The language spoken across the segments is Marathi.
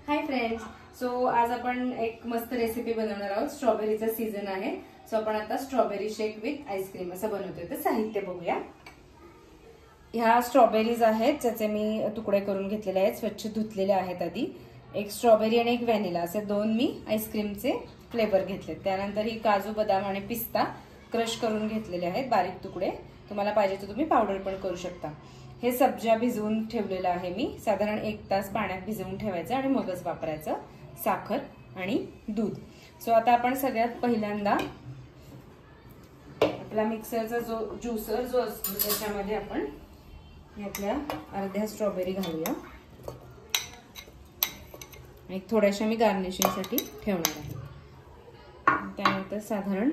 हाय फ्रेंड्स, सो आज आपण एक मस्त रेसिपी बनवणार आहोत। स्ट्रॉबेरीचा सीझन आहे, सो आपण आता स्ट्रॉबेरी शेक विथ आईस्क्रीम असं बनवतोय। तर साहित्य बघूया। ह्या स्ट्रॉबेरीज आहेत ज्याचे मी तुकडे करून घेतलेले आहेत, स्वच्छ धुतलेले आहेत आधी। एक स्ट्रॉबेरी आणि एक व्हॅनिला असे दोन मी आईस्क्रीमचे फ्लेवर घेतले। त्यानंतर ही काजू, बदाम आणि पिस्ता क्रश करून घेतलेले आहेत बारीक तुकडे। तुम्हाला पाहिजे तर तुम्ही पावडर पण करू शकता। हे सब्जा भिजवून ठेवलेलं आहे मी, साधारण 1 तास पाण्यात भिजवून ठेवायचं आणि मगच वापरायचं। साखर आणि दूध। सो आता आपण सगळ्यात पहिल्यांदा आपला मिक्सरचा जो ज्यूसर जो असतो त्याच्यामध्ये आपण यातल्या अर्ध्या स्ट्रॉबेरी घालूया आणि थोड्याशा मी गार्निशिंगसाठी ठेवणार आहे। त्यानंतर साधारण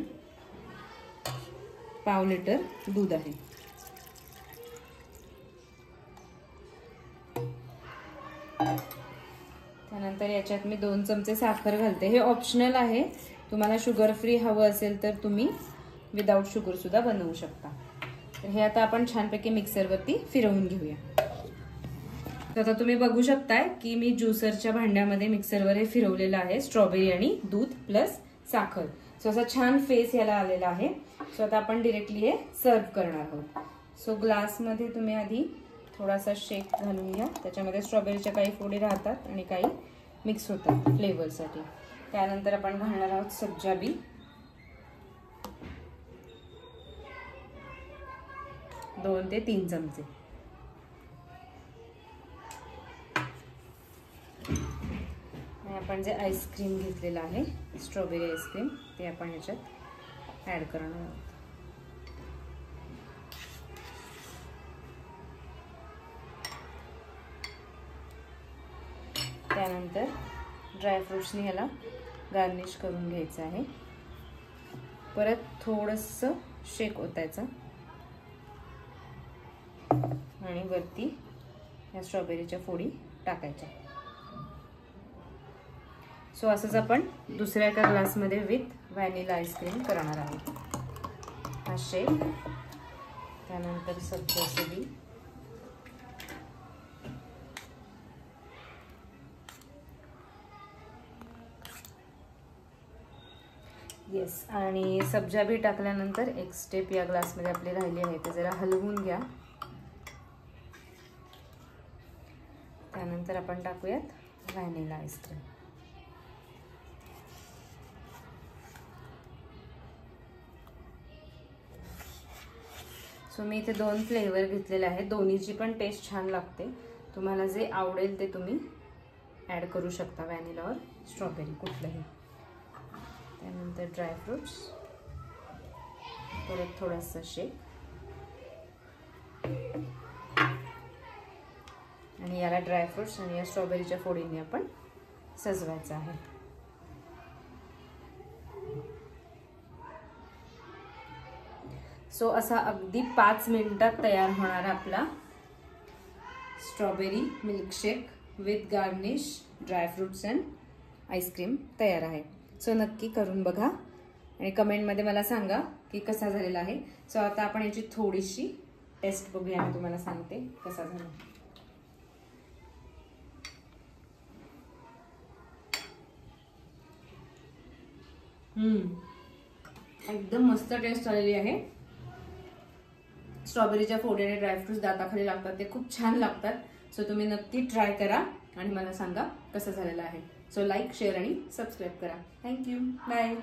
पाव लिटर दूध आहे। त्यानंतर याच्यात मी 2 चमचे साखर घालते। हे ऑप्शनल आहे, तुम्हाला शुगर फ्री हवं असेल तर तुम्ही विदाउट शुगर सुद्धा बनवू शकता। तर हे आता आपण छानपैकी मिक्सरवरती फिरवून घेऊया। तर आता तुम्ही बघू शकताय की मी ज्यूसरच्या भांड्यामध्ये मिक्सरवर हे फिरवलेलं आहे, स्ट्रॉबेरी आणि दूध प्लस साखर। सो असा छान फेस याला आलेला आहे। सो आता आपण डायरेक्टली हे सर्व करणार आहोत। सो ग्लासमध्ये तुम्ही आधी थोडासा शेक घालून घ्या। त्याच्यामध्ये स्ट्रॉबेरीच्या काही फोडी राहतात आणि काही मिक्स होतात फ्लेवरसाठी। त्यानंतर आपण घालणार आहोत सब्जा बी, 2 ते 3 चमचे। आणि आपण जे आईस्क्रीम घेतलेलं आहे स्ट्रॉबेरी आईस्क्रीम ते आपण ह्याच्यात ऍड करणार आहोत। त्यानंतर ड्रायफ्रुट्सनी याला गार्निश करून घ्यायचं आहे। परत थोडंसं शेक ओतायचं आणि वरती या स्ट्रॉबेरीच्या फोडी टाकायच्या। सो असंच आपण दुसऱ्या एका ग्लासमध्ये विथ व्हॅनिला आईस्क्रीम करणार आहोत। हा शेक, त्यानंतर सब्जाचं बी, येस, आणि सब्जा बी टाकल्यानंतर एक स्टेप या ग्लासमध्ये आपली राहिली आहे, ते जरा हलवून घ्या। त्यानंतर आपण टाकूयात व्हॅनिला आईस्क्रीम। सो मी इथे 2 फ्लेवर घेतलेले आहेत, दोन्हीची पण टेस्ट छान लागते। तुम्हाला जे आवडेल ते तुम्ही ऍड करू शकता, व्हॅनिला और स्ट्रॉबेरी कुठलंही। त्यानंतर ड्रायफ्रुट्स, परत थोडासा शेक आणि याला ड्रायफ्रुट्स आणि या स्ट्रॉबेरीच्या फोडीने आपण सजवायचं आहे। सो असा अगदी 5 मिनिटात तयार होणारा आपला strawberry milkshake with garnish, dry fruits and ice cream तयार आहे। सो नक्की करून बघा आणि कमेंटमध्ये मला सांगा की कसा झालेला आहे। सो आता आपण याची थोडीशी टेस्ट बघूया, मी तुम्हाला सांगते कसा झाला। एकदम मस्त टेस्ट आलेली आहे। स्ट्रॉबेरीच्या फोडी आणि ड्रायफ्रुट्स दाताखाली लागतात, ते खूप छान लागतात। सो तुम्ही नक्की ट्राय करा आणि मला सांगा कसं झालेलं आहे। सो लाईक, शेअर आणि सबस्क्राईब करा। Thank you, bye.